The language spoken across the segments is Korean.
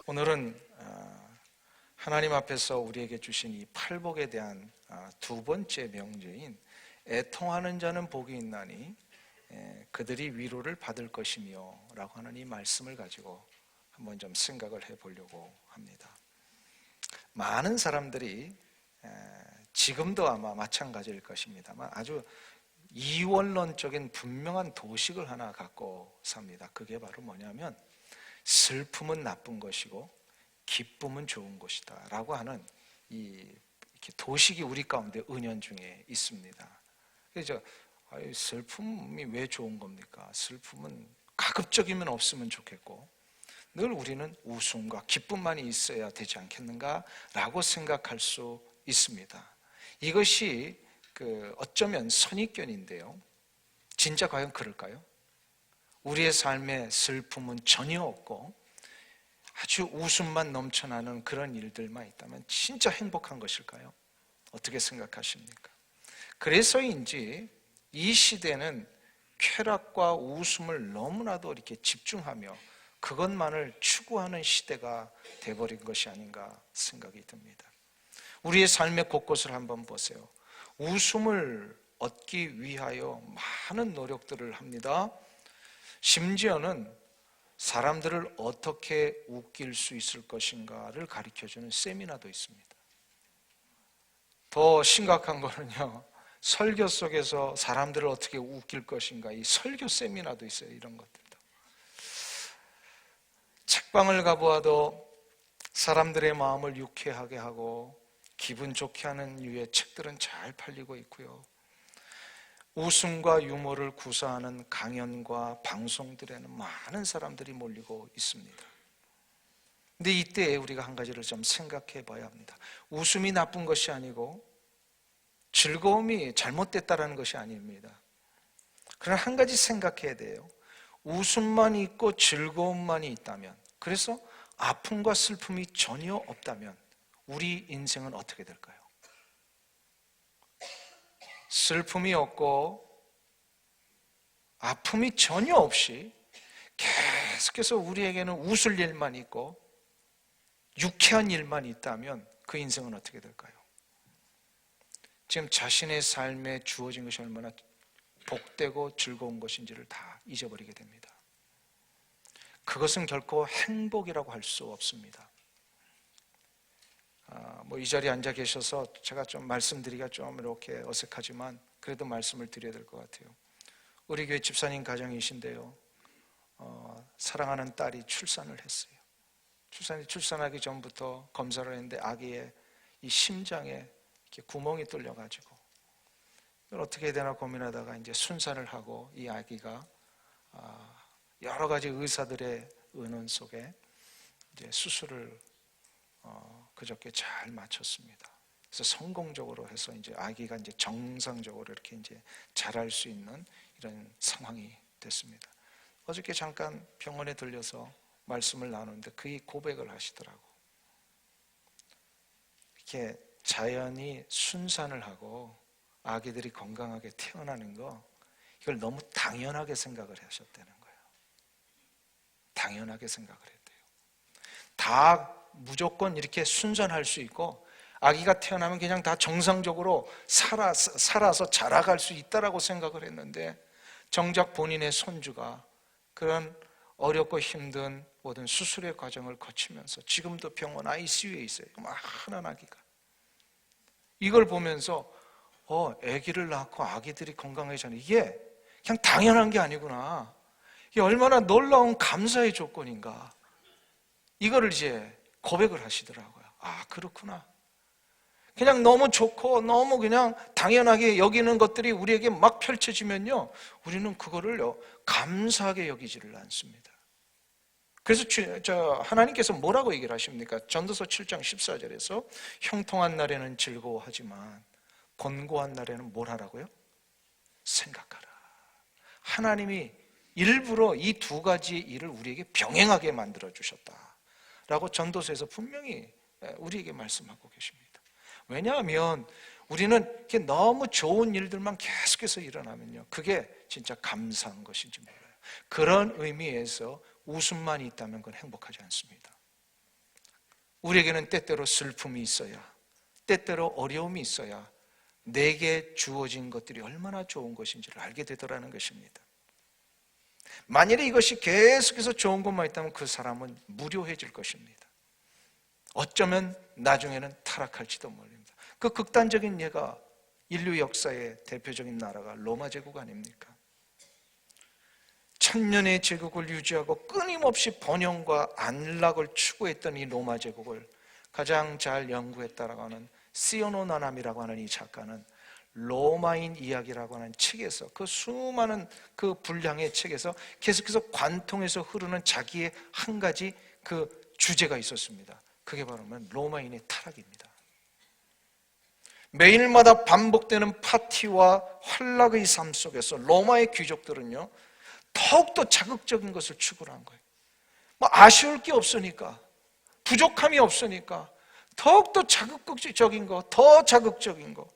오늘은 하나님 앞에서 우리에게 주신 이 팔복에 대한 두 번째 명제인 애통하는 자는 복이 있나니 그들이 위로를 받을 것이며 라고 하는 이 말씀을 가지고 한번 좀 생각을 해보려고 합니다. 많은 사람들이 지금도 아마 마찬가지일 것입니다만 아주 이원론적인 분명한 도식을 하나 갖고 삽니다. 그게 바로 뭐냐면 슬픔은 나쁜 것이고 기쁨은 좋은 것이다 라고 하는 이렇게 도식이 우리 가운데 은연중에 있습니다. 그래서 슬픔이 왜 좋은 겁니까? 슬픔은 가급적이면 없으면 좋겠고 늘 우리는 웃음과 기쁨만이 있어야 되지 않겠는가 라고 생각할 수 있습니다. 이것이 어쩌면 선입견인데요, 진짜 과연 그럴까요? 우리의 삶에 슬픔은 전혀 없고 아주 웃음만 넘쳐나는 그런 일들만 있다면 진짜 행복한 것일까요? 어떻게 생각하십니까? 그래서인지 이 시대는 쾌락과 웃음을 너무나도 이렇게 집중하며 그것만을 추구하는 시대가 돼버린 것이 아닌가 생각이 듭니다. 우리의 삶의 곳곳을 한번 보세요. 웃음을 얻기 위하여 많은 노력들을 합니다. 심지어는 사람들을 어떻게 웃길 수 있을 것인가를 가르쳐주는 세미나도 있습니다. 더 심각한 거는요, 설교 속에서 사람들을 어떻게 웃길 것인가, 이 설교 세미나도 있어요. 이런 것들도. 책방을 가보아도 사람들의 마음을 유쾌하게 하고 기분 좋게 하는 류의 책들은 잘 팔리고 있고요, 웃음과 유머를 구사하는 강연과 방송들에는 많은 사람들이 몰리고 있습니다. 근데 이때 우리가 한 가지를 좀 생각해 봐야 합니다. 웃음이 나쁜 것이 아니고 즐거움이 잘못됐다는 것이 아닙니다. 그러나 한 가지 생각해야 돼요. 웃음만 있고 즐거움만이 있다면, 그래서 아픔과 슬픔이 전혀 없다면 우리 인생은 어떻게 될까요? 슬픔이 없고 아픔이 전혀 없이 계속해서 우리에게는 웃을 일만 있고 유쾌한 일만 있다면 그 인생은 어떻게 될까요? 지금 자신의 삶에 주어진 것이 얼마나 복되고 즐거운 것인지를 다 잊어버리게 됩니다. 그것은 결코 행복이라고 할 수 없습니다. 이 자리에 앉아 계셔서 제가 좀 말씀드리기가 좀 이렇게 어색하지만 그래도 말씀을 드려야 될 것 같아요. 우리 교회 집사님 가정이신데요, 사랑하는 딸이 출산을 했어요. 출산하기 전부터 검사를 했는데 아기의 이 심장에 이렇게 구멍이 뚫려가지고 이걸 어떻게 해야 되나 고민하다가 이제 순산을 하고 이 아기가 여러 가지 의사들의 의논 속에 이제 수술을 그저께 잘 마쳤습니다. 그래서 성공적으로 해서 이제 아기가 이제 정상적으로 이렇게 이제 자랄 수 있는 이런 상황이 됐습니다. 어저께 잠깐 병원에 들려서 말씀을 나누는데 그의 고백을 하시더라고. 이렇게 자연히 순산을 하고 아기들이 건강하게 태어나는 거, 이걸 너무 당연하게 생각을 하셨다는 거예요. 당연하게 생각을 했대요. 다 무조건 이렇게 순산할 수 있고 아기가 태어나면 그냥 다 정상적으로 살아서 자라갈 수 있다라고 생각을 했는데 정작 본인의 손주가 그런 어렵고 힘든 모든 수술의 과정을 거치면서 지금도 병원 ICU에 있어요. 많은 아기가. 이걸 보면서 아기를 낳고 아기들이 건강해지는 이게 그냥 당연한 게 아니구나. 이게 얼마나 놀라운 감사의 조건인가. 이거를 이제 고백을 하시더라고요. 그렇구나. 그냥 너무 좋고 너무 그냥 당연하게 여기는 것들이 우리에게 막 펼쳐지면요, 우리는 그거를요 감사하게 여기지를 않습니다. 그래서 하나님께서 뭐라고 얘기를 하십니까? 전도서 7장 14절에서 형통한 날에는 즐거워하지만 곤고한 날에는 뭘 하라고요? 생각하라. 하나님이 일부러 이 두 가지 일을 우리에게 병행하게 만들어 주셨다라고 전도서에서 분명히 우리에게 말씀하고 계십니다. 왜냐하면 우리는 이렇게 너무 좋은 일들만 계속해서 일어나면요, 그게 진짜 감사한 것인지 몰라요. 그런 의미에서 웃음만 있다면 그건 행복하지 않습니다. 우리에게는 때때로 슬픔이 있어야, 때때로 어려움이 있어야 내게 주어진 것들이 얼마나 좋은 것인지를 알게 되더라는 것입니다. 만일에 이것이 계속해서 좋은 것만 있다면 그 사람은 무료해질 것입니다. 어쩌면 나중에는 타락할지도 모릅니다. 그 극단적인 예가 인류 역사의 대표적인 나라가 로마 제국 아닙니까? 천년의 제국을 유지하고 끊임없이 번영과 안락을 추구했던 이 로마 제국을 가장 잘 연구했다라고 하는 시오노 나나미라고 하는 이 작가는 로마인 이야기라고 하는 책에서, 그 수많은 그 분량의 책에서 계속해서 관통해서 흐르는 자기의 한 가지 그 주제가 있었습니다. 그게 바로 로마인의 타락입니다. 매일마다 반복되는 파티와 환락의 삶 속에서 로마의 귀족들은요, 더욱더 자극적인 것을 추구를 한 거예요. 아쉬울 게 없으니까, 부족함이 없으니까 더욱더 자극적인 거, 더 자극적인 거.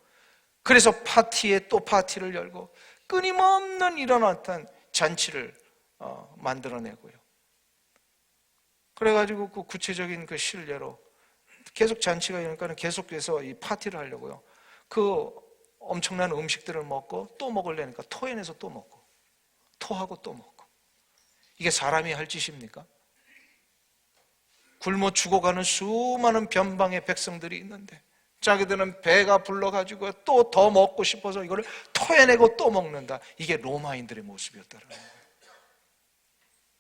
그래서 파티에 또 파티를 열고 끊임없는 일어났던 잔치를 만들어내고요. 그래가지고 그 구체적인 그 실례로 계속 잔치가 일어나니까 계속해서 이 파티를 하려고요. 그 엄청난 음식들을 먹고 또 먹으려니까 토해내서 또 먹고, 토하고 또 먹고. 이게 사람이 할 짓입니까? 굶어 죽어가는 수많은 변방의 백성들이 있는데 자기들은 배가 불러가지고 또 더 먹고 싶어서 이거를 토해내고 또 먹는다. 이게 로마인들의 모습이었다는 거예요.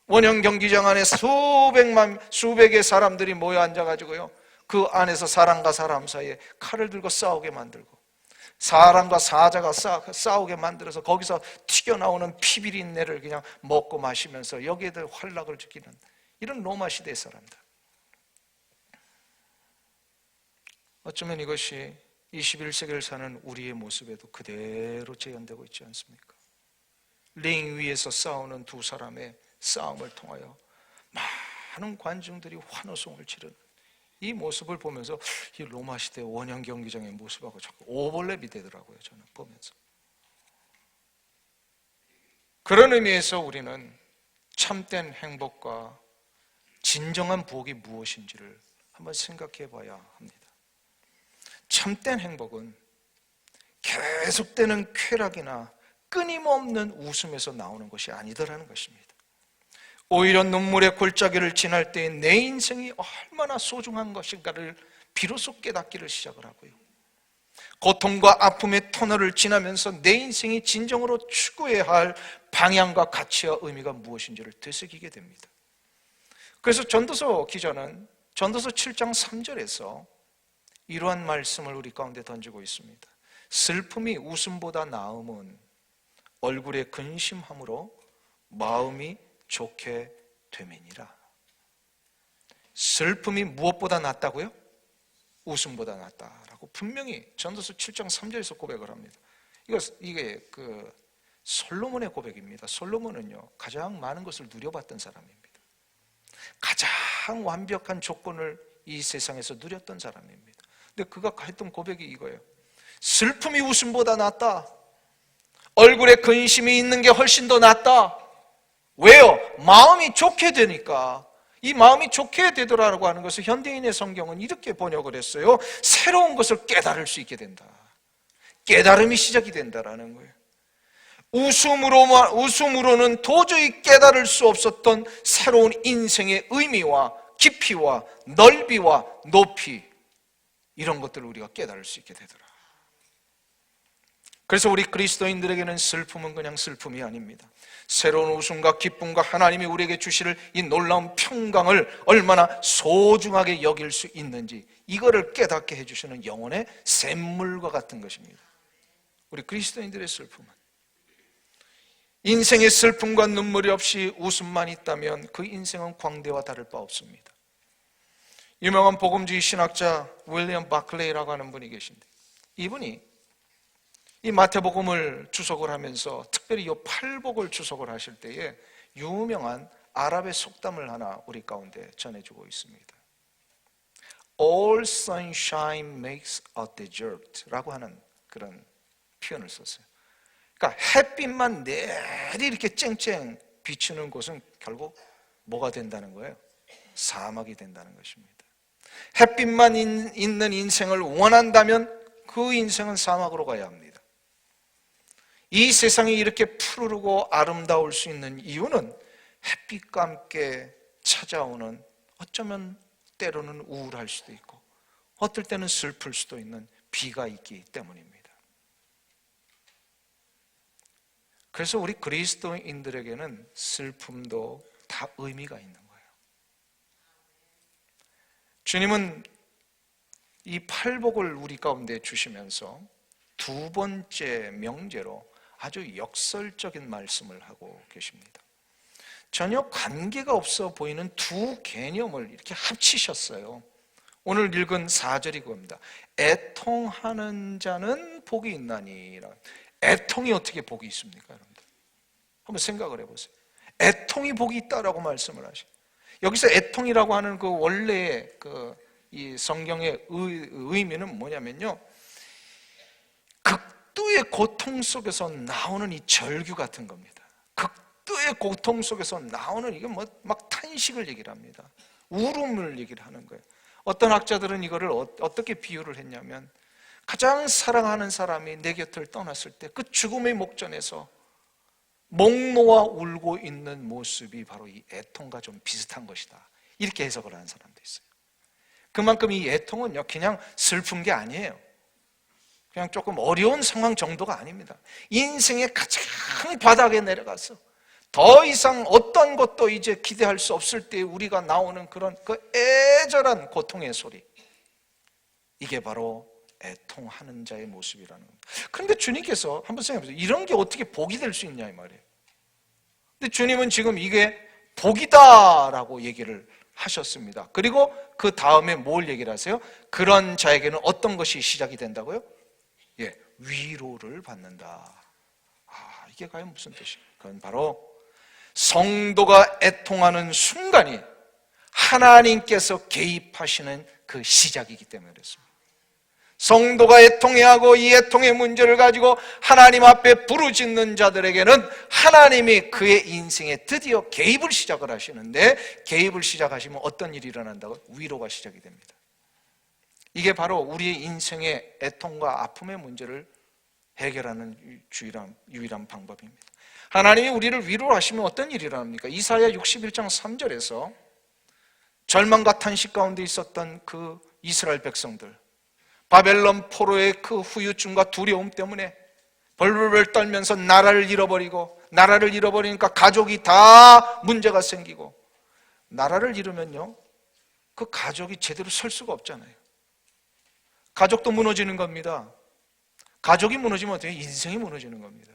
원형 경기장 안에 수백의 사람들이 모여 앉아가지고요, 그 안에서 사람과 사람 사이에 칼을 들고 싸우게 만들고, 사람과 사자가 싸우게 만들어서 거기서 튀겨나오는 피비린내를 그냥 먹고 마시면서 여기에들 환락을 지키는 이런 로마 시대의 사람들. 어쩌면 이것이 21세기를 사는 우리의 모습에도 그대로 재현되고 있지 않습니까? 링 위에서 싸우는 두 사람의 싸움을 통하여 많은 관중들이 환호성을 지르는 이 모습을 보면서 이 로마 시대 원형 경기장의 모습하고 자꾸 오버랩이 되더라고요. 저는 보면서. 그런 의미에서 우리는 참된 행복과 진정한 부엌이 무엇인지를 한번 생각해 봐야 합니다. 참된 행복은 계속되는 쾌락이나 끊임없는 웃음에서 나오는 것이 아니더라는 것입니다. 오히려 눈물의 골짜기를 지날 때 내 인생이 얼마나 소중한 것인가를 비로소 깨닫기를 시작을 하고요, 고통과 아픔의 터널을 지나면서 내 인생이 진정으로 추구해야 할 방향과 가치와 의미가 무엇인지를 되새기게 됩니다. 그래서 전도서 기자는 전도서 7장 3절에서 이러한 말씀을 우리 가운데 던지고 있습니다. 슬픔이 웃음보다 나음은 얼굴에 근심함으로 마음이 좋게 됨이니라. 슬픔이 무엇보다 낫다고요? 웃음보다 낫다라고 분명히 전도서 7장 3절에서 고백을 합니다. 이게 그 솔로몬의 고백입니다. 솔로몬은요, 가장 많은 것을 누려봤던 사람입니다. 가장 완벽한 조건을 이 세상에서 누렸던 사람입니다. 근데 그가 했던 고백이 이거예요. 슬픔이 웃음보다 낫다. 얼굴에 근심이 있는 게 훨씬 더 낫다. 왜요? 마음이 좋게 되니까. 이 마음이 좋게 되더라라고 하는 것을 현대인의 성경은 이렇게 번역을 했어요. 새로운 것을 깨달을 수 있게 된다. 깨달음이 시작이 된다라는 거예요. 웃음으로는 도저히 깨달을 수 없었던 새로운 인생의 의미와 깊이와 넓이와 높이, 이런 것들을 우리가 깨달을 수 있게 되더라. 그래서 우리 그리스도인들에게는 슬픔은 그냥 슬픔이 아닙니다. 새로운 웃음과 기쁨과 하나님이 우리에게 주실 이 놀라운 평강을 얼마나 소중하게 여길 수 있는지, 이거를 깨닫게 해주시는 영혼의 샘물과 같은 것입니다. 우리 그리스도인들의 슬픔은, 인생의 슬픔과 눈물이 없이 웃음만 있다면 그 인생은 광대와 다를 바 없습니다. 유명한 복음주의 신학자 윌리엄 바클레이라고 하는 분이 계신데, 이분이 이 마태복음을 주석을 하면서 특별히 이 팔복을 주석을 하실 때에 유명한 아랍의 속담을 하나 우리 가운데 전해주고 있습니다. All sunshine makes a desert 라고 하는 그런 표현을 썼어요. 그러니까 햇빛만 내리 이렇게 쨍쨍 비추는 곳은 결국 뭐가 된다는 거예요? 사막이 된다는 것입니다. 햇빛만 있는 인생을 원한다면 그 인생은 사막으로 가야 합니다. 이 세상이 이렇게 푸르르고 아름다울 수 있는 이유는 햇빛과 함께 찾아오는, 어쩌면 때로는 우울할 수도 있고 어떨 때는 슬플 수도 있는 비가 있기 때문입니다. 그래서 우리 그리스도인들에게는 슬픔도 다 의미가 있는 거예요. 주님은 이 팔복을 우리 가운데 주시면서 두 번째 명제로 아주 역설적인 말씀을 하고 계십니다. 전혀 관계가 없어 보이는 두 개념을 이렇게 합치셨어요. 오늘 읽은 4절이 그겁니다. 애통하는 자는 복이 있나니. 애통이 어떻게 복이 있습니까, 여러분들? 한번 생각을 해보세요. 애통이 복이 있다라고 말씀을 하셔요. 여기서 애통이라고 하는 그 원래의 이 성경의 의미는 뭐냐면요, 극도의 고통 속에서 나오는 이 절규 같은 겁니다. 극도의 고통 속에서 나오는, 이게 막 탄식을 얘기를 합니다. 울음을 얘기를 하는 거예요. 어떤 학자들은 이거를 어떻게 비유를 했냐면, 가장 사랑하는 사람이 내 곁을 떠났을 때 그 죽음의 목전에서 목 놓아 울고 있는 모습이 바로 이 애통과 좀 비슷한 것이다, 이렇게 해석을 하는 사람도 있어요. 그만큼 이 애통은요, 그냥 슬픈 게 아니에요. 그냥 조금 어려운 상황 정도가 아닙니다. 인생의 가장 바닥에 내려가서 더 이상 어떤 것도 이제 기대할 수 없을 때 우리가 나오는 그런 그 애절한 고통의 소리, 이게 바로 애통하는 자의 모습이라는 겁니다. 그런데 주님께서 한번 생각해 보세요. 이런 게 어떻게 복이 될 수 있냐 이 말이에요. 근데 주님은 지금 이게 복이다라고 얘기를 하셨습니다. 그리고 그 다음에 뭘 얘기를 하세요? 그런 자에게는 어떤 것이 시작이 된다고요? 예, 위로를 받는다. 이게 과연 무슨 뜻이에요? 그건 바로 성도가 애통하는 순간이 하나님께서 개입하시는 그 시작이기 때문에 그렇습니다. 성도가 애통해야 하고 이 애통의 문제를 가지고 하나님 앞에 부르짖는 자들에게는 하나님이 그의 인생에 드디어 개입을 시작을 하시는데, 개입을 시작하시면 어떤 일이 일어난다고요? 위로가 시작이 됩니다. 이게 바로 우리의 인생의 애통과 아픔의 문제를 해결하는 유일한 방법입니다. 하나님이 우리를 위로하시면 어떤 일이 일어납니까? 이사야 61장 3절에서 절망과 탄식 가운데 있었던 그 이스라엘 백성들, 바벨론 포로의 그 후유증과 두려움 때문에 벌벌벌 떨면서 나라를 잃어버리니까 가족이 다 문제가 생기고, 나라를 잃으면요, 그 가족이 제대로 설 수가 없잖아요. 가족도 무너지는 겁니다. 가족이 무너지면 어떻게 해요? 인생이 무너지는 겁니다.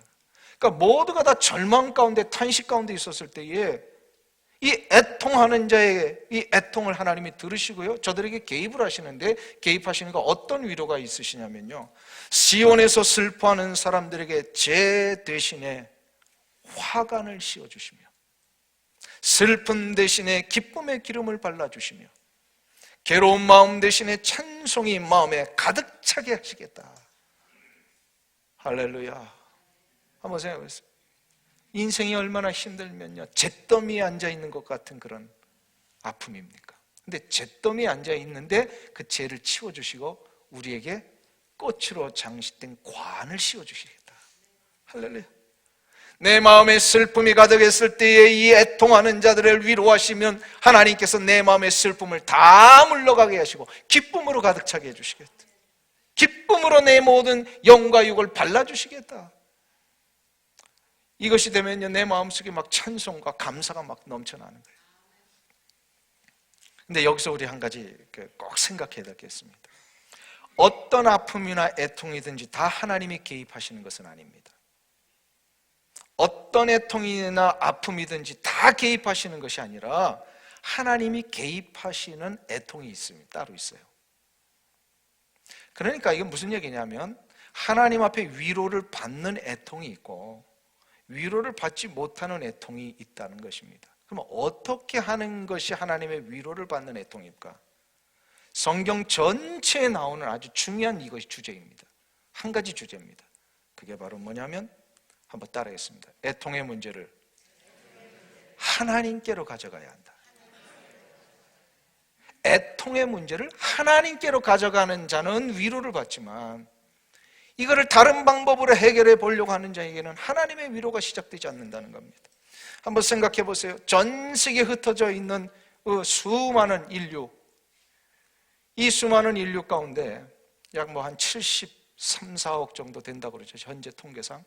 그러니까 모두가 다 절망 가운데, 탄식 가운데 있었을 때에 이 애통하는 자의 이 애통을 하나님이 들으시고요, 저들에게 개입을 하시는데, 개입하시는 거 어떤 위로가 있으시냐면요, 시온에서 슬퍼하는 사람들에게 제 대신에 화관을 씌워주시며 슬픔 대신에 기쁨의 기름을 발라주시며 괴로운 마음 대신에 찬송이 마음에 가득 차게 하시겠다. 할렐루야. 한번 생각해 보세요. 인생이 얼마나 힘들면요, 잿더미에 앉아있는 것 같은 그런 아픔입니까? 근데 잿더미에 앉아있는데 그 죄를 치워주시고 우리에게 꽃으로 장식된 관을 씌워주시겠다. 할렐루야. 내 마음에 슬픔이 가득했을 때에 이 애통하는 자들을 위로하시면 하나님께서 내 마음의 슬픔을 다 물러가게 하시고 기쁨으로 가득 차게 해주시겠다. 기쁨으로 내 모든 영과 육을 발라주시겠다. 이것이 되면요, 내 마음속에 막 찬송과 감사가 막 넘쳐나는 거예요. 근데 여기서 우리 한 가지 꼭 생각해야 될 게 있습니다. 어떤 아픔이나 애통이든지 다 하나님이 개입하시는 것은 아닙니다. 어떤 애통이나 아픔이든지 다 개입하시는 것이 아니라 하나님이 개입하시는 애통이 있습니다. 따로 있어요. 그러니까 이게 무슨 얘기냐면, 하나님 앞에 위로를 받는 애통이 있고 위로를 받지 못하는 애통이 있다는 것입니다. 그럼 어떻게 하는 것이 하나님의 위로를 받는 애통일까? 성경 전체에 나오는 아주 중요한 이것이 주제입니다. 한 가지 주제입니다. 그게 바로 뭐냐면, 한번 따라하겠습니다. 애통의 문제를 하나님께로 가져가야 한다. 애통의 문제를 하나님께로 가져가는 자는 위로를 받지만 이거를 다른 방법으로 해결해 보려고 하는 자에게는 하나님의 위로가 시작되지 않는다는 겁니다. 한번 생각해 보세요. 전 세계에 흩어져 있는 수많은 인류, 이 수많은 인류 가운데 약 뭐 한 73, 4억 정도 된다고 그러죠. 현재 통계상.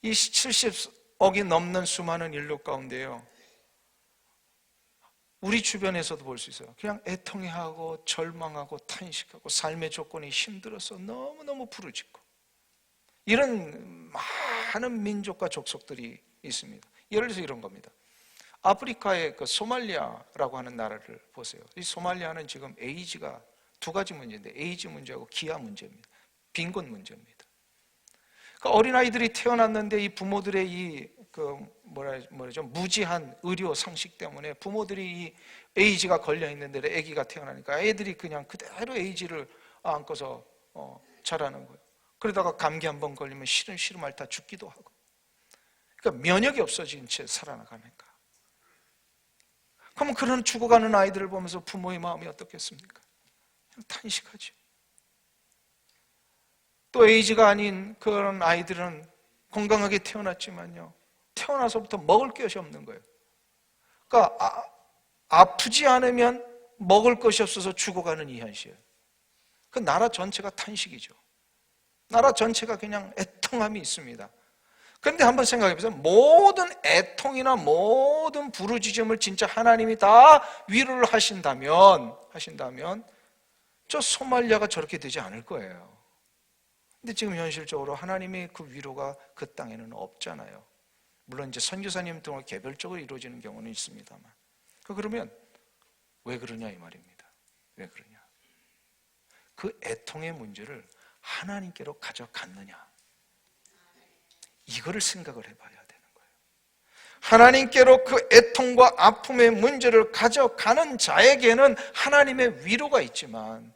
이 70억이 넘는 수많은 인류 가운데요, 우리 주변에서도 볼 수 있어요. 그냥 애통해하고 절망하고 탄식하고 삶의 조건이 힘들어서 너무너무 부르짖고 이런 많은 민족과 족속들이 있습니다. 예를 들어서 이런 겁니다. 아프리카의 그 소말리아라고 하는 나라를 보세요. 이 소말리아는 지금 에이즈가 두 가지 문제인데, 에이즈 문제하고 기아 문제입니다. 빈곤 문제입니다. 그러니까 어린아이들이 태어났는데 이 부모들의 무지한 의료 상식 때문에 부모들이 이 에이즈가 걸려 있는 데에 아기가 태어나니까 애들이 그냥 그대로 에이즈를 안고서 자라는 거예요. 그러다가 감기 한번 걸리면 시름 앓다 죽기도 하고, 그러니까 면역이 없어진 채 살아나가니까. 그러면 그런 죽어가는 아이들을 보면서 부모의 마음이 어떻겠습니까? 그냥 탄식하죠. 또 에이즈가 아닌 그런 아이들은 건강하게 태어났지만요, 태어나서부터 먹을 것이 없는 거예요. 그러니까 아프지 않으면 먹을 것이 없어서 죽어가는 이 현실. 그 나라 전체가 탄식이죠. 나라 전체가 그냥 애통함이 있습니다. 그런데 한번 생각해 보세요. 모든 애통이나 모든 부르짖음을 진짜 하나님이 다 위로를 하신다면 저 소말리아가 저렇게 되지 않을 거예요. 근데 지금 현실적으로 하나님의 그 위로가 그 땅에는 없잖아요. 물론 이제 선교사님 등을 개별적으로 이루어지는 경우는 있습니다만, 그러면 왜 그러냐 이 말입니다. 왜 그러냐? 그 애통의 문제를 하나님께로 가져갔느냐, 이거를 생각을 해봐야 되는 거예요. 하나님께로 그 애통과 아픔의 문제를 가져가는 자에게는 하나님의 위로가 있지만,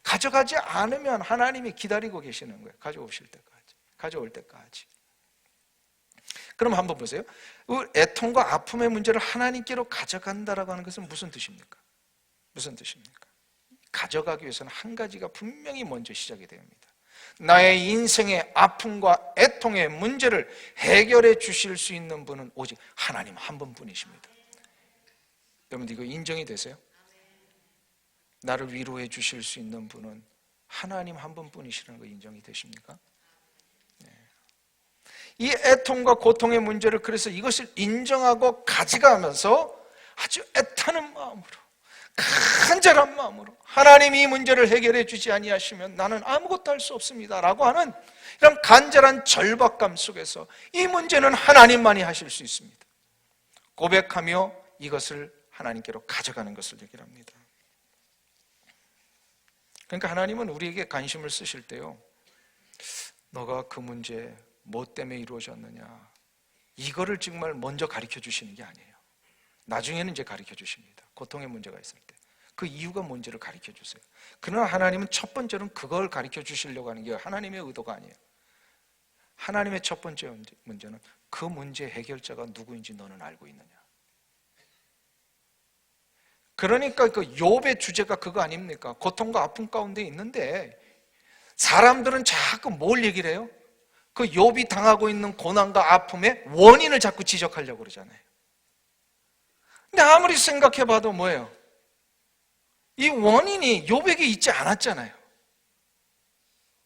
가져가지 않으면 하나님이 기다리고 계시는 거예요. 가져올 때까지. 그럼 한번 보세요. 애통과 아픔의 문제를 하나님께로 가져간다라고 하는 것은 무슨 뜻입니까? 가져가기 위해서는 한 가지가 분명히 먼저 시작이 됩니다. 나의 인생의 아픔과 애통의 문제를 해결해 주실 수 있는 분은 오직 하나님 한 분뿐이십니다. 여러분들 이거 인정이 되세요? 나를 위로해 주실 수 있는 분은 하나님 한 분뿐이시라는 거 인정이 되십니까? 네. 이 애통과 고통의 문제를 그래서 이것을 인정하고 가져가면서 아주 애타는 마음으로, 간절한 마음으로, 하나님이 이 문제를 해결해 주지 아니하시면 나는 아무것도 할 수 없습니다 라고 하는 이런 간절한 절박감 속에서 이 문제는 하나님만이 하실 수 있습니다. 고백하며 이것을 하나님께로 가져가는 것을 얘기를 합니다. 그러니까 하나님은 우리에게 관심을 쓰실 때요, 너가 그 문제 뭐 때문에 이루어졌느냐, 이거를 정말 먼저 가르쳐 주시는 게 아니에요. 나중에는 이제 가르쳐 주십니다. 고통의 문제가 있을 때 그 이유가 뭔지를 가르쳐 주세요. 그러나 하나님은 첫 번째로는 그걸 가르쳐 주시려고 하는 게 하나님의 의도가 아니에요. 하나님의 첫 번째 문제는 그 문제 해결자가 누구인지 너는 알고 있느냐. 그러니까 그 욥의 주제가 그거 아닙니까? 고통과 아픔 가운데 있는데 사람들은 자꾸 뭘 얘기를 해요? 그 욥이 당하고 있는 고난과 아픔의 원인을 자꾸 지적하려고 그러잖아요. 근데 아무리 생각해봐도 뭐예요? 이 원인이 욥에게 있지 않았잖아요.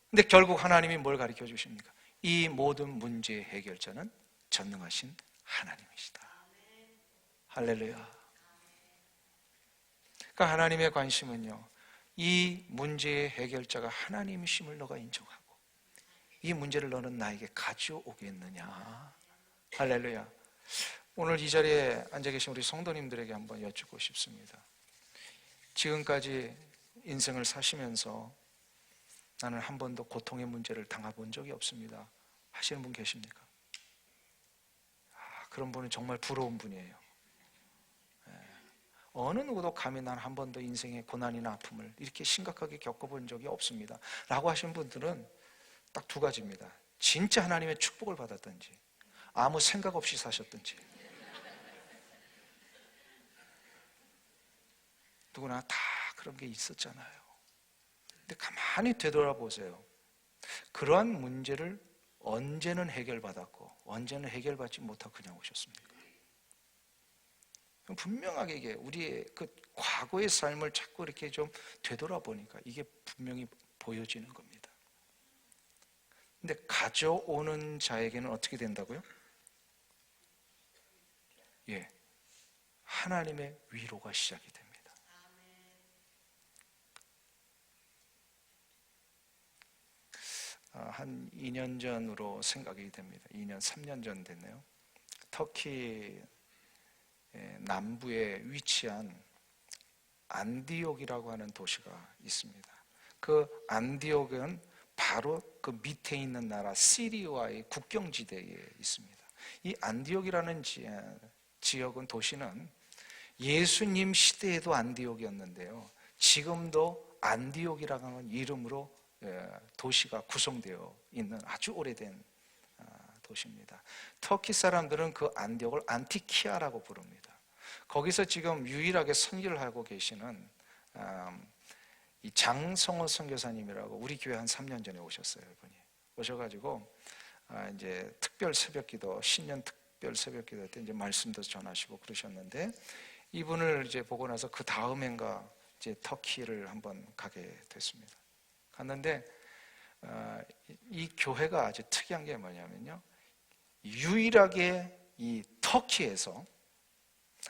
근데 결국 하나님이 뭘 가르쳐 주십니까? 이 모든 문제의 해결자는 전능하신 하나님이시다. 할렐루야. 그러니까 하나님의 관심은요, 이 문제의 해결자가 하나님이심을 너가 인정하고 이 문제를 너는 나에게 가져오겠느냐. 할렐루야. 오늘 이 자리에 앉아 계신 우리 성도님들에게 한번 여쭙고 싶습니다. 지금까지 인생을 사시면서 나는 한 번도 고통의 문제를 당해본 적이 없습니다 하시는 분 계십니까? 그런 분은 정말 부러운 분이에요. 어느 누구도 감히 난 한 번도 인생의 고난이나 아픔을 이렇게 심각하게 겪어본 적이 없습니다 라고 하신 분들은 딱 두 가지입니다. 진짜 하나님의 축복을 받았든지 아무 생각 없이 사셨든지. 누구나 다 그런 게 있었잖아요. 근데 가만히 되돌아보세요. 그러한 문제를 언제는 해결받았고 언제는 해결받지 못하고 그냥 오셨습니까? 분명하게 이게 우리의 그 과거의 삶을 자꾸 이렇게 좀 되돌아보니까 이게 분명히 보여지는 겁니다. 근데 가져오는 자에게는 어떻게 된다고요? 예, 하나님의 위로가 시작이 됩니다. 한 2년 전으로 생각이 됩니다. 2년, 3년 전 됐네요. 터키 남부에 위치한 안디옥이라고 하는 도시가 있습니다. 그 안디옥은 바로 그 밑에 있는 나라 시리아와의 국경지대에 있습니다. 이 안디옥이라는 지역은 도시는 예수님 시대에도 안디옥이었는데요. 지금도 안디옥이라고 하는 이름으로 도시가 구성되어 있는 아주 오래된 도시입니다. 터키 사람들은 그 안디옥을 안티키아라고 부릅니다. 거기서 지금 유일하게 선교를 하고 계시는 이 장성호 선교사님이라고 우리 교회 한 3년 전에 오셨어요. 이분이 오셔가지고 이제 특별 새벽기도 신년 특별 새벽기도 때 이제 말씀도 전하시고 그러셨는데 이분을 이제 보고 나서 그 다음 해인가 이제 터키를 한번 가게 됐습니다. 갔는데 이 교회가 아주 특이한 게 뭐냐면요, 유일하게 이 터키에서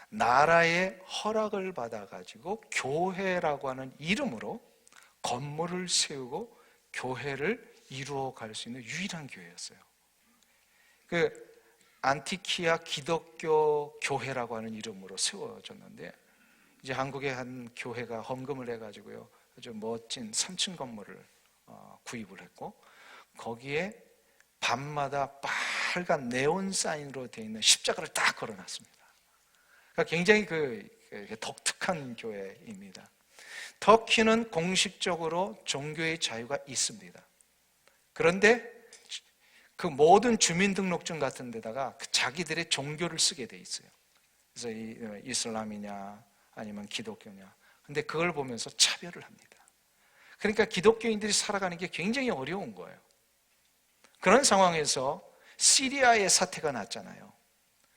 나라의 허락을 받아가지고 교회라고 하는 이름으로 건물을 세우고 교회를 이루어 갈 수 있는 유일한 교회였어요. 그 안티키아 기독교 교회라고 하는 이름으로 세워졌는데 이제 한국의 한 교회가 헌금을 해가지고요 아주 멋진 3층 건물을 구입을 했고 거기에 밤마다 빨간 네온 사인으로 되어 있는 십자가를 딱 걸어놨습니다. 그러니까 굉장히 독특한 교회입니다. 터키는 공식적으로 종교의 자유가 있습니다. 그런데 그 모든 주민등록증 같은 데다가 자기들의 종교를 쓰게 돼 있어요. 그래서 이슬람이냐 아니면 기독교냐. 근데 그걸 보면서 차별을 합니다. 그러니까 기독교인들이 살아가는 게 굉장히 어려운 거예요. 그런 상황에서 시리아의 사태가 났잖아요.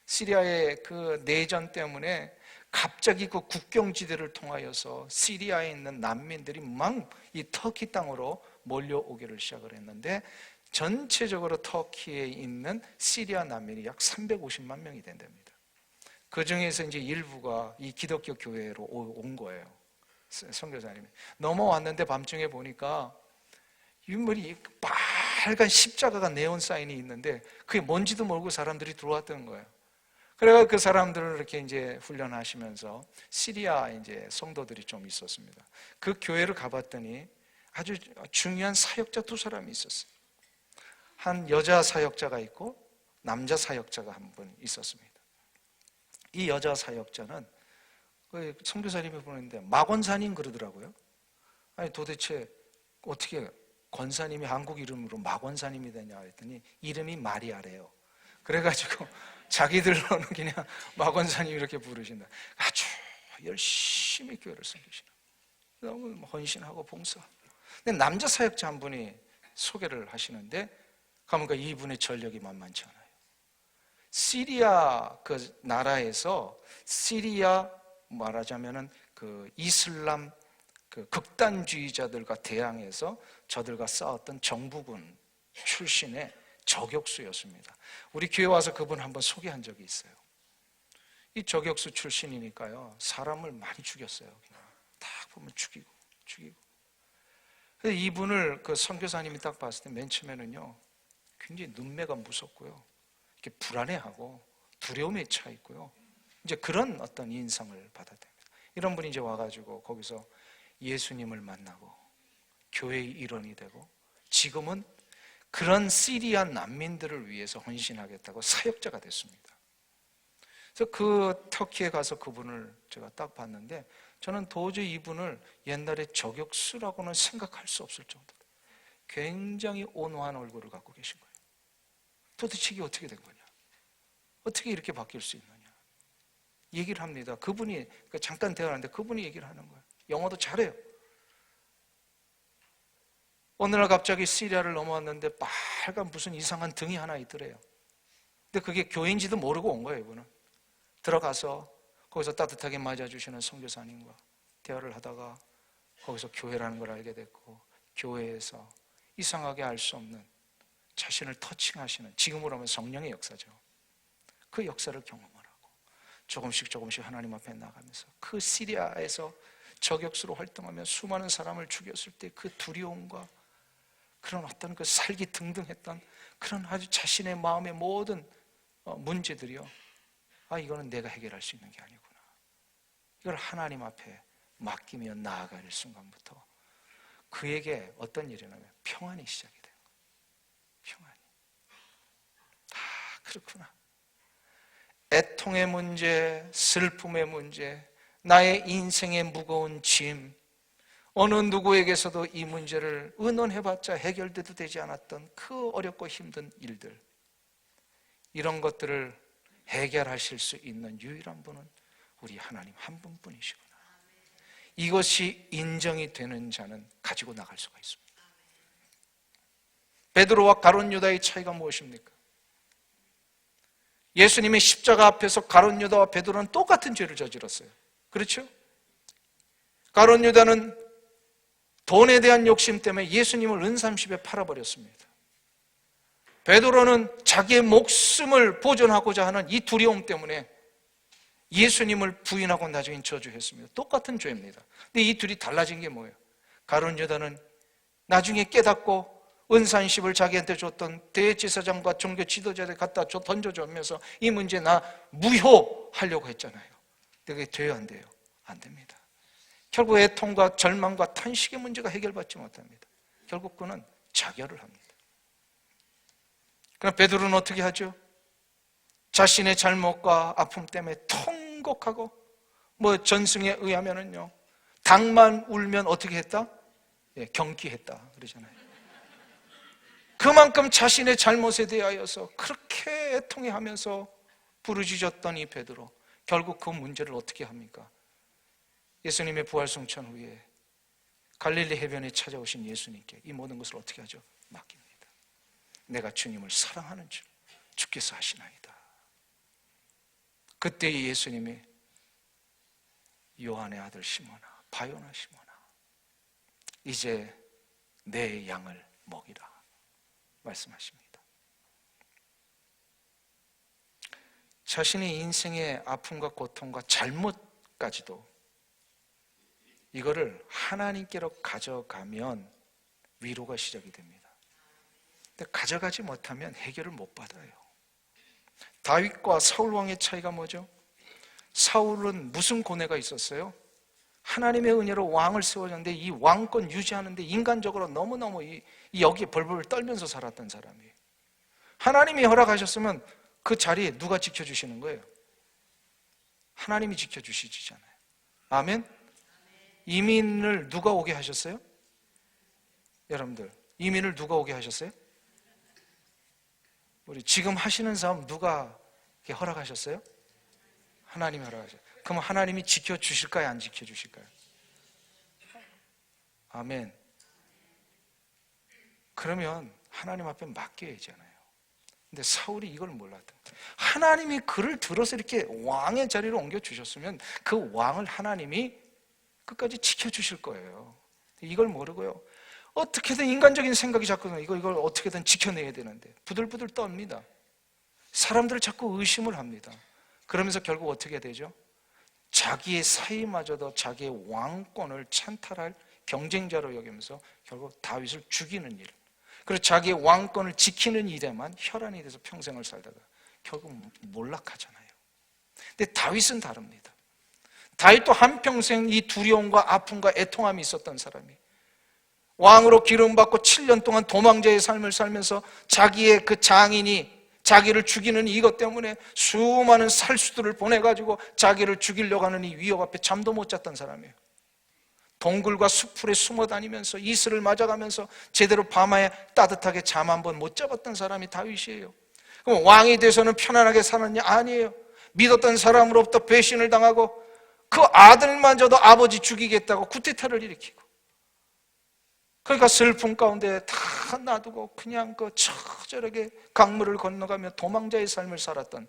시리아의 그 내전 때문에 갑자기 그 국경지대를 통하여서 시리아에 있는 난민들이 막 이 터키 땅으로 몰려오기를 시작을 했는데 전체적으로 터키에 있는 시리아 난민이 약 350만 명이 된답니다. 그 중에서 이제 일부가 이 기독교 교회로 온 거예요. 선교사님이 넘어왔는데 밤중에 보니까 유물이 빨간 십자가가 네온 사인이 있는데 그게 뭔지도 모르고 사람들이 들어왔던 거예요. 그래서 그 사람들을 이렇게 이제 훈련하시면서 시리아 이제 성도들이 좀 있었습니다. 그 교회를 가봤더니 아주 중요한 사역자 두 사람이 있었어요. 한 여자 사역자가 있고 남자 사역자가 한 분 있었습니다. 이 여자 사역자는 선교사님이 보는데 마권사님 그러더라고요. 아니 도대체 어떻게 권사님이 한국 이름으로 마권사님이 되냐 했더니 이름이 마리아래요. 그래가지고 자기들로는 그냥 마권사님 이렇게 부르신다. 아주 열심히 교회를 섬기시는 너무 헌신하고 봉사하고. 근데 남자 사역자 한 분이 소개를 하시는데 가보니까 이분의 전력이 만만치 않아요. 시리아 그 나라에서 시리아 말하자면은 그 이슬람 그 극단주의자들과 대항해서 저들과 싸웠던 정부군 출신의 저격수였습니다. 우리 교회 와서 그분 한번 소개한 적이 있어요. 이 저격수 출신이니까요 사람을 많이 죽였어요. 그냥 딱 보면 죽이고. 근데 이분을 그 선교사님이 딱 봤을 때 맨 처음에는요 굉장히 눈매가 무섭고요, 이렇게 불안해하고 두려움에 차 있고요. 이제 그런 어떤 인상을 받아듭니다. 이런 분이 이제 와가지고 거기서 예수님을 만나고 교회의 일원이 되고 지금은 그런 시리아 난민들을 위해서 헌신하겠다고 사역자가 됐습니다. 그래서 그 터키에 가서 그분을 제가 딱 봤는데 저는 도저히 이분을 옛날에 저격수라고는 생각할 수 없을 정도로 굉장히 온화한 얼굴을 갖고 계신 거예요. 도대체 이게 어떻게 된 거냐? 어떻게 이렇게 바뀔 수 있느냐? 얘기를 합니다. 그분이 잠깐 대화하는데 그분이 얘기를 하는 거예요. 영어도 잘해요. 어느 날 갑자기 시리아를 넘어왔는데 빨간 무슨 이상한 등이 하나 있더래요. 근데 그게 교회인지도 모르고 온 거예요. 이분은 들어가서 거기서 따뜻하게 맞아주시는 선교사님과 대화를 하다가 거기서 교회라는 걸 알게 됐고, 교회에서 이상하게 알 수 없는 자신을 터칭하시는, 지금으로 하면 성령의 역사죠. 그 역사를 경험을 하고 조금씩 하나님 앞에 나가면서 그 시리아에서 저격수로 활동하며 수많은 사람을 죽였을 때 그 두려움과 그런 어떤 그 살기 등등했던 그런 아주 자신의 마음의 모든 문제들이요, 이거는 내가 해결할 수 있는 게 아니구나, 이걸 하나님 앞에 맡기며 나아가는 순간부터 그에게 어떤 일이 나면 평안이 시작이 돼요. 평안이. 그렇구나. 애통의 문제, 슬픔의 문제, 나의 인생의 무거운 짐, 어느 누구에게서도 이 문제를 의논해봤자 해결돼도 되지 않았던 그 어렵고 힘든 일들, 이런 것들을 해결하실 수 있는 유일한 분은 우리 하나님 한 분뿐이시구나. 이것이 인정이 되는 자는 가지고 나갈 수가 있습니다. 베드로와 가룟 유다의 차이가 무엇입니까? 예수님의 십자가 앞에서 가룟 유다와 베드로는 똑같은 죄를 저질렀어요. 그렇죠? 가룟 유다는 돈에 대한 욕심 때문에 예수님을 은30에 팔아버렸습니다. 베드로는 자기의 목숨을 보존하고자 하는 이 두려움 때문에 예수님을 부인하고 나중에 저주했습니다. 똑같은 죄입니다. 근데 이 둘이 달라진 게 뭐예요? 가룟 유다는 나중에 깨닫고 은산십을 자기한테 줬던 대제사장과 종교 지도자들 갖다 던져주면서 이 문제 나 무효하려고 했잖아요. 근데 그게 돼요, 안 돼요? 안 됩니다. 결국 애통과 절망과 탄식의 문제가 해결받지 못합니다. 결국 그는 자결을 합니다. 그럼 베드로는 어떻게 하죠? 자신의 잘못과 아픔 때문에 통곡하고, 전승에 의하면은요, 닭만 울면 어떻게 했다? 경기했다 그러잖아요. 그만큼 자신의 잘못에 대하여서 그렇게 애통해하면서 부르짖었던 이 베드로, 결국 그 문제를 어떻게 합니까? 예수님의 부활승천 후에 갈릴리 해변에 찾아오신 예수님께 이 모든 것을 어떻게 하죠? 맡깁니다. 내가 주님을 사랑하는 줄 주께서 아시나이다. 그때 예수님이 요한의 아들 시몬아, 바요나 시몬아, 이제 내 양을 먹이라 말씀하십니다. 자신의 인생의 아픔과 고통과 잘못까지도 이거를 하나님께로 가져가면 위로가 시작이 됩니다. 근데 가져가지 못하면 해결을 못 받아요. 다윗과 사울 왕의 차이가 뭐죠? 사울은 무슨 고뇌가 있었어요? 하나님의 은혜로 왕을 세워줬는데 이 왕권 유지하는데 인간적으로 너무너무 여기에 벌벌 떨면서 살았던 사람이에요. 하나님이 허락하셨으면 그 자리에 누가 지켜주시는 거예요? 하나님이 지켜주시잖아요. 아멘? 이민을 누가 오게 하셨어요? 여러분들, 이민을 누가 오게 하셨어요? 우리 지금 하시는 사업 누가 허락하셨어요? 하나님이 허락하셨어요. 그럼 하나님이 지켜주실까요? 안 지켜주실까요? 아멘. 그러면 하나님 앞에 맡겨야잖아요. 근데 사울이 이걸 몰랐던 거예요. 하나님이 그를 들어서 이렇게 왕의 자리로 옮겨주셨으면 그 왕을 하나님이 끝까지 지켜주실 거예요. 이걸 모르고요, 어떻게든 인간적인 생각이 자꾸 이걸 어떻게든 지켜내야 되는데 부들부들 떱니다. 사람들을 자꾸 의심을 합니다. 그러면서 결국 어떻게 되죠? 자기의 사이마저도 자기의 왕권을 찬탈할 경쟁자로 여기면서 결국 다윗을 죽이는 일, 그리고 자기의 왕권을 지키는 일에만 혈안이 돼서 평생을 살다가 결국 몰락하잖아요. 근데 다윗은 다릅니다. 다윗도 한평생 이 두려움과 아픔과 애통함이 있었던 사람이 왕으로 기름받고 7년 동안 도망자의 삶을 살면서 자기의 그 장인이 자기를 죽이는 이것 때문에 수많은 살수들을 보내가지고 자기를 죽이려고 하는 이 위협 앞에 잠도 못 잤던 사람이에요. 동굴과 수풀에 숨어 다니면서 이슬을 맞아가면서 제대로 밤에 따뜻하게 잠 한 번 못 잡았던 사람이 다윗이에요. 그럼 왕이 돼서는 편안하게 살았냐? 아니에요. 믿었던 사람으로부터 배신을 당하고 그 아들마저도 아버지 죽이겠다고 쿠데타를 일으키고, 그러니까 슬픔 가운데 다 놔두고 그냥 그 처절하게 강물을 건너가며 도망자의 삶을 살았던,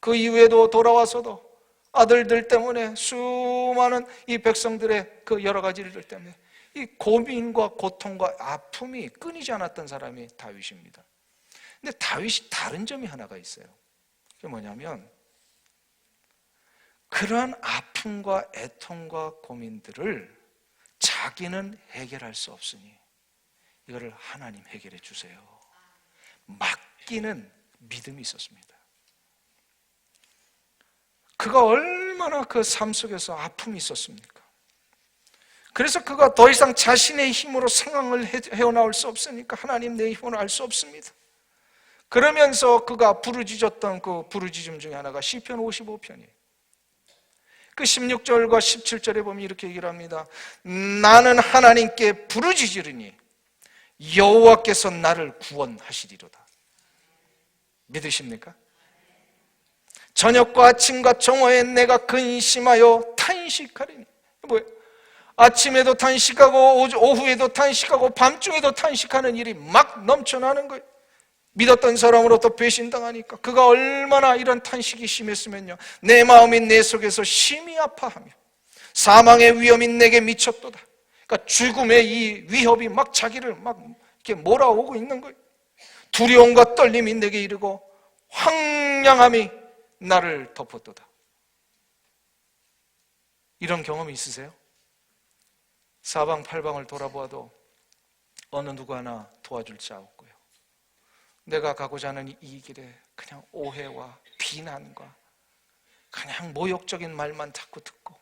그 이후에도 돌아와서도 아들들 때문에, 수많은 이 백성들의 그 여러 가지 일들 때문에 이 고민과 고통과 아픔이 끊이지 않았던 사람이 다윗입니다. 근데 다윗이 다른 점이 하나가 있어요. 그게 뭐냐면, 그러한 아픔과 애통과 고민들을 자기는 해결할 수 없으니 이거를 하나님 해결해 주세요, 맡기는 믿음이 있었습니다. 그가 얼마나 그 삶 속에서 아픔이 있었습니까? 그래서 그가 더 이상 자신의 힘으로 상황을 헤어나올 수 없으니까 하나님, 내 힘으로 알 수 없습니다. 그러면서 그가 부르짖었던 그 부르짖음 중에 하나가 시편 55편이에요. 그 16절과 17절에 보면 이렇게 얘기를 합니다. 나는 하나님께 부르짖으리니 여호와께서 나를 구원하시리로다. 믿으십니까? 저녁과 아침과 정오에 내가 근심하여 탄식하리니. 뭐예요? 아침에도 탄식하고 오후에도 탄식하고 밤중에도 탄식하는 일이 막 넘쳐나는 거예요. 믿었던 사람으로부터 배신당하니까 그가 얼마나 이런 탄식이 심했으면요, 내 마음이 내 속에서 심히 아파하며 사망의 위험이 내게 미쳤도다. 그러니까 죽음의 이 위협이 막 자기를 막 이렇게 몰아오고 있는 거예요. 두려움과 떨림이 내게 이르고 황량함이 나를 덮었도다. 이런 경험이 있으세요? 사방팔방을 돌아보아도 어느 누구 하나 도와줄 자 없고요, 내가 가고자 하는 이 길에 그냥 오해와 비난과 그냥 모욕적인 말만 자꾸 듣고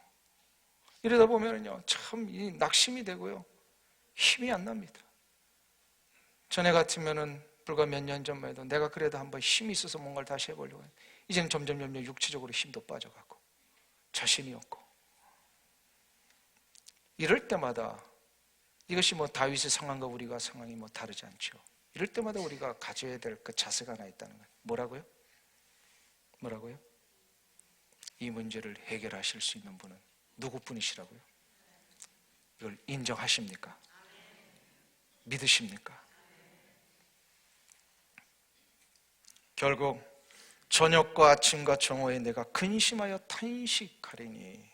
이러다 보면요, 참 이 낙심이 되고요, 힘이 안 납니다. 전에 같으면은 불과 몇 년 전만 해도 내가 그래도 한번 힘이 있어서 뭔가를 다시 해보려고 했는데, 이제는 점점 육체적으로 힘도 빠져가고 자신이 없고, 이럴 때마다 이것이 뭐 다윗의 상황과 우리가 상황이 뭐 다르지 않죠. 이럴 때마다 우리가 가져야 될 그 자세가 하나 있다는 거예요. 뭐라고요? 뭐라고요? 이 문제를 해결하실 수 있는 분은 누구뿐이시라고요? 이걸 인정하십니까? 믿으십니까? 결국 저녁과 아침과 정오에 내가 근심하여 탄식하리니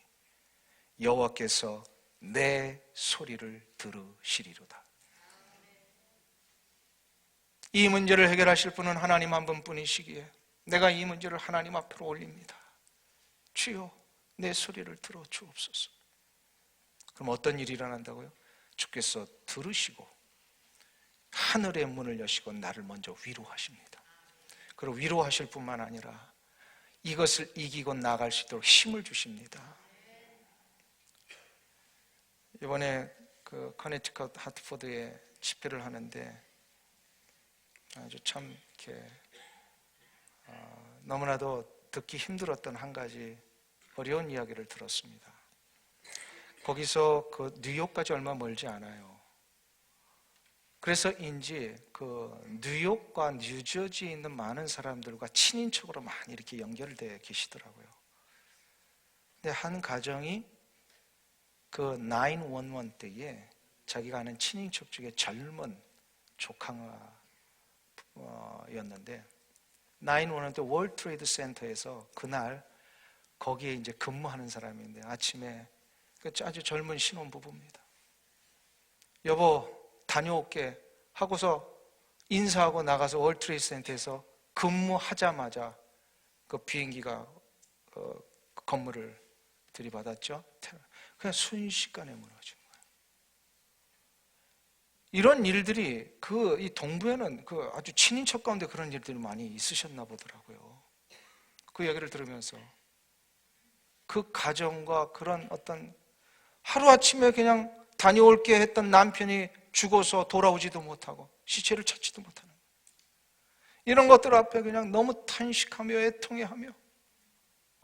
여호와께서 내 소리를 들으시리로다. 이 문제를 해결하실 분은 하나님 한 분뿐이시기에 내가 이 문제를 하나님 앞으로 올립니다. 주여, 내 소리를 들어 주옵소서. 그럼 어떤 일이 일어난다고요? 주께서 들으시고 하늘의 문을 여시고 나를 먼저 위로하십니다. 그리고 위로하실 뿐만 아니라 이것을 이기고 나아갈 수 있도록 힘을 주십니다. 이번에 그 커네티컷 하트포드에 집회를 하는데 아주 참 이렇게 너무나도 듣기 힘들었던 한 가지 어려운 이야기를 들었습니다. 거기서 그 뉴욕까지 얼마 멀지 않아요. 그래서인지 그 뉴욕과 뉴저지에 있는 많은 사람들과 친인척으로 많이 이렇게 연결되어 계시더라고요. 근데 한 가정이 그 911 때에 자기가 아는 친인척 중에 젊은 조카가 였는데 911 때 월드 트레이드 센터에서 그날 거기에 이제 근무하는 사람인데 아침에 아주 젊은 신혼부부입니다. 여보 다녀올게 하고서 인사하고 나가서 월드 트레이드 센터에서 근무하자마자 그 비행기가 건물을 들이받았죠. 그냥 순식간에 무너진 거예요. 이런 일들이 이 동부에는 그 아주 친인척 가운데 그런 일들이 많이 있으셨나 보더라고요. 그 이야기를 들으면서 그 가정과 그런 어떤 하루아침에 그냥 다녀올게 했던 남편이 죽어서 돌아오지도 못하고 시체를 찾지도 못하는 거예요. 이런 것들 앞에 그냥 너무 탄식하며 애통해하며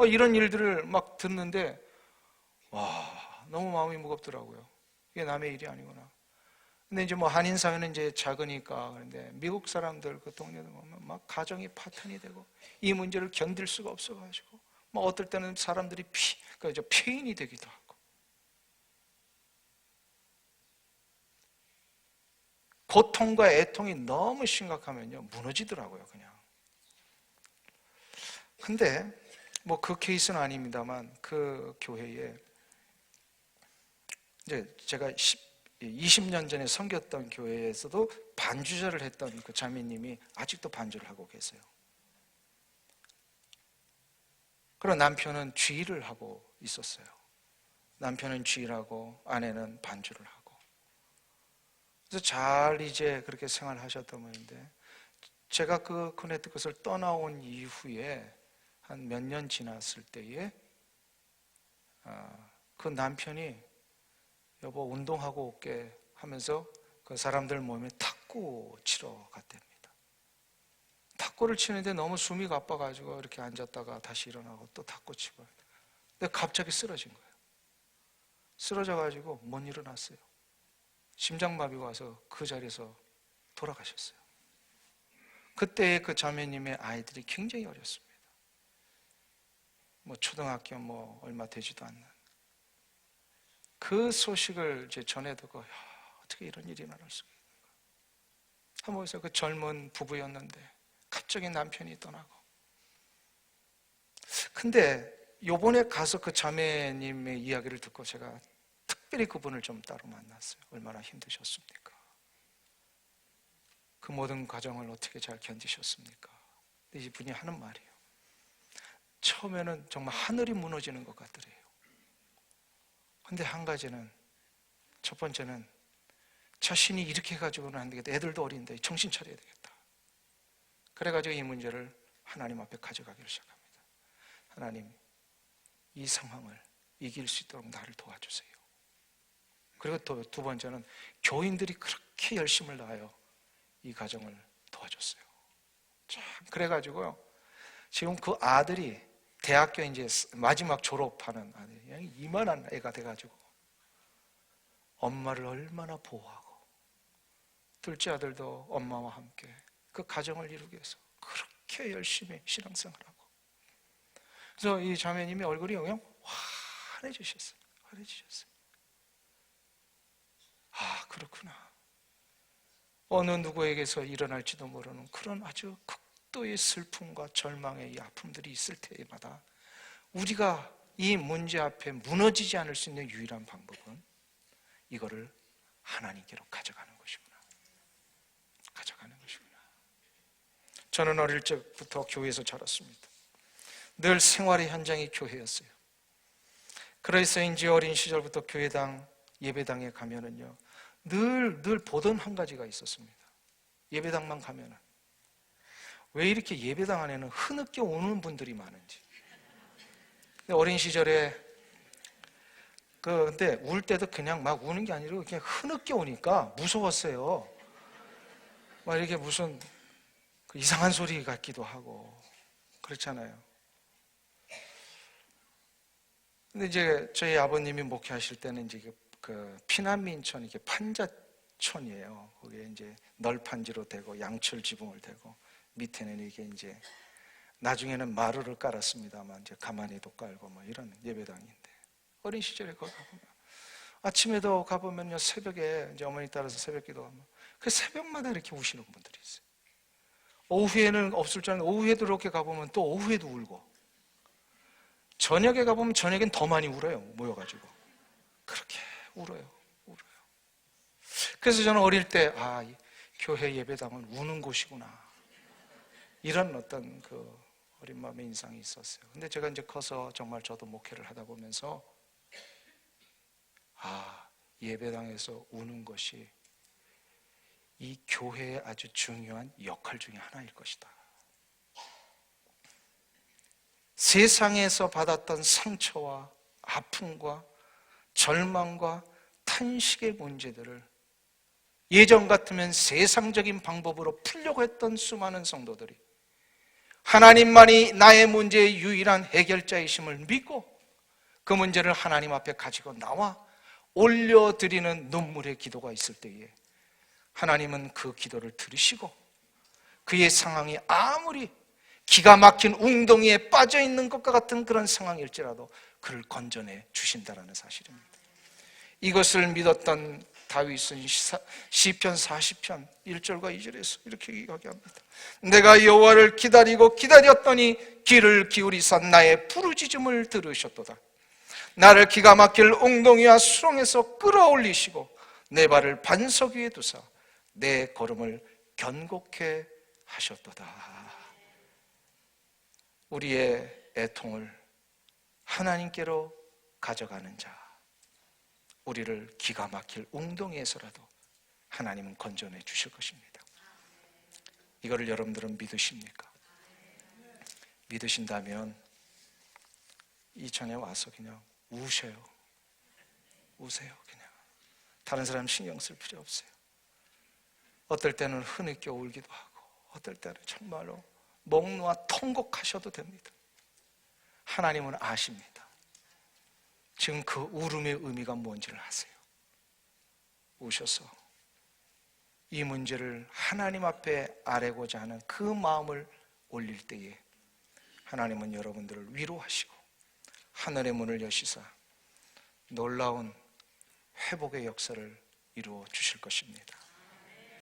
이런 일들을 막 듣는데 와, 너무 마음이 무겁더라고요. 이게 남의 일이 아니구나. 근데 이제 뭐 한인 사회는 이제 작으니까, 그런데 미국 사람들 그 동네도 보면 막 가정이 파탄이 되고 이 문제를 견딜 수가 없어가지고 뭐 어떨 때는 사람들이 폐인이 되기도 하고, 고통과 애통이 너무 심각하면요 무너지더라고요 그냥. 근데 뭐 그 케이스는 아닙니다만, 그 교회에 이제 제가 20년 전에 섬겼던 교회에서도 반주자를 했던 그 자매님이 아직도 반주를 하고 계세요. 그리고 남편은 주일을 하고 있었어요. 남편은 주일을 하고 아내는 반주를 하고. 그래서 잘 이제 그렇게 생활하셨던 분인데, 제가 그 커네티컷을 떠나온 이후에 한 몇 년 지났을 때에 그 남편이 여보 운동하고 올게 하면서 그 사람들 모임에 탁구 치러 갔답니다. 탁구를 치는데 너무 숨이 가빠가지고 이렇게 앉았다가 다시 일어나고 또 탁구 치고, 근데 갑자기 쓰러진 거예요. 쓰러져가지고 못 일어났어요. 심장마비가 와서 그 자리에서 돌아가셨어요. 그때 그 자매님의 아이들이 굉장히 어렸습니다. 뭐 초등학교 뭐 얼마 되지도 않는. 그 소식을 이제 전해 듣고, 어떻게 이런 일이 일어날 수가 있는가. 한번 보세요. 그 젊은 부부였는데 갑자기 남편이 떠나고. 근데 요번에 가서 그 자매님의 이야기를 듣고 제가 특별히 그분을 좀 따로 만났어요. 얼마나 힘드셨습니까? 그 모든 과정을 어떻게 잘 견디셨습니까? 근데 이분이 하는 말이에요. 처음에는 정말 하늘이 무너지는 것 같더래요. 근데 한 가지는, 첫 번째는 자신이 이렇게 해가지고는 안 되겠다. 애들도 어린데 정신 차려야 되겠다. 그래가지고 이 문제를 하나님 앞에 가져가기를 시작합니다. 하나님, 이 상황을 이길 수 있도록 나를 도와주세요. 그리고 또 두 번째는 교인들이 그렇게 열심을 다하여 이 가정을 도와줬어요. 참, 그래가지고요, 지금 그 아들이 대학교 이제 마지막 졸업하는 아들이 이만한 애가 돼가지고 엄마를 얼마나 보호하고, 둘째 아들도 엄마와 함께 그 가정을 이루기 위해서 그렇게 열심히 신앙생활하고. 그래서 이 자매님이 얼굴이 그냥 환해지셨어요. 환해지셨어요. 아, 그렇구나. 어느 누구에게서 일어날지도 모르는 그런 아주 극도의 슬픔과 절망의 이 아픔들이 있을 때마다 우리가 이 문제 앞에 무너지지 않을 수 있는 유일한 방법은 이거를 하나님께로 가져가는 것이구나. 가져가는 것이구나. 저는 어릴 적부터 교회에서 자랐습니다. 늘 생활의 현장이 교회였어요. 그래서인지 어린 시절부터 교회당, 예배당에 가면은요, 늘 보던 한 가지가 있었습니다. 예배당만 가면은 왜 이렇게 예배당 안에는 흐느껴 오는 분들이 많은지. 어린 시절에 근데 울 때도 그냥 막 우는 게 아니라 그냥 흐느껴 오니까 무서웠어요. 막 이렇게 무슨 그 이상한 소리 같기도 하고 그렇잖아요. 근데 이제 저희 아버님이 목회하실 때는 이제 그 피난민촌, 이게 판자촌이에요. 거기에 이제 널판지로 되고 양철 지붕을 대고 밑에는 이게 이제 나중에는 마루를 깔았습니다만 이제 가만히도 깔고 뭐 이런 예배당인데, 어린 시절에 거기 가보면 아침에도 가보면요, 새벽에 이제 어머니 따라서 새벽 기도하면 그 새벽마다 이렇게 우시는 분들이 있어요. 오후에는 없을 줄 알았는데 오후에도 이렇게 가보면 또 오후에도 울고, 저녁에 가보면 저녁엔 더 많이 울어요. 모여가지고 그렇게 울어요. 그래서 저는 어릴 때 교회 예배당은 우는 곳이구나, 이런 어떤 그 어린 마음의 인상이 있었어요. 근데 제가 이제 커서 정말 저도 목회를 하다 보면서 예배당에서 우는 것이 이 교회의 아주 중요한 역할 중에 하나일 것이다. 세상에서 받았던 상처와 아픔과 절망과 탄식의 문제들을 예전 같으면 세상적인 방법으로 풀려고 했던 수많은 성도들이 하나님만이 나의 문제의 유일한 해결자이심을 믿고 그 문제를 하나님 앞에 가지고 나와 올려드리는 눈물의 기도가 있을 때에 하나님은 그 기도를 들으시고 그의 상황이 아무리 기가 막힌 웅덩이에 빠져 있는 것과 같은 그런 상황일지라도 그를 건져내 주신다라는 사실입니다. 이것을 믿었던 다윗은 시편 40편 1절과 2절에서 이렇게 이야기합니다. 내가 여호와를 기다리고 기다렸더니 귀를 기울이사 나의 부르짖음을 들으셨도다. 나를 기가 막힐 웅덩이와 수렁에서 끌어올리시고 내 발을 반석 위에 두사 내 걸음을 견고케 하셨도다. 우리의 애통을 하나님께로 가져가는 자, 우리를 기가 막힐 웅덩이에서라도 하나님은 건져내 주실 것입니다. 이거를 여러분들은 믿으십니까? 믿으신다면 이전에 와서 그냥 우세요. 그냥 다른 사람 신경 쓸 필요 없어요. 어떨 때는 흐느껴 울기도 하고 어떨 때는 정말로 목 놓아 통곡하셔도 됩니다. 하나님은 아십니다. 지금 그 울음의 의미가 뭔지를 아세요. 오셔서 이 문제를 하나님 앞에 아뢰고자 하는 그 마음을 올릴 때에 하나님은 여러분들을 위로하시고 하늘의 문을 여시사 놀라운 회복의 역사를 이루어 주실 것입니다.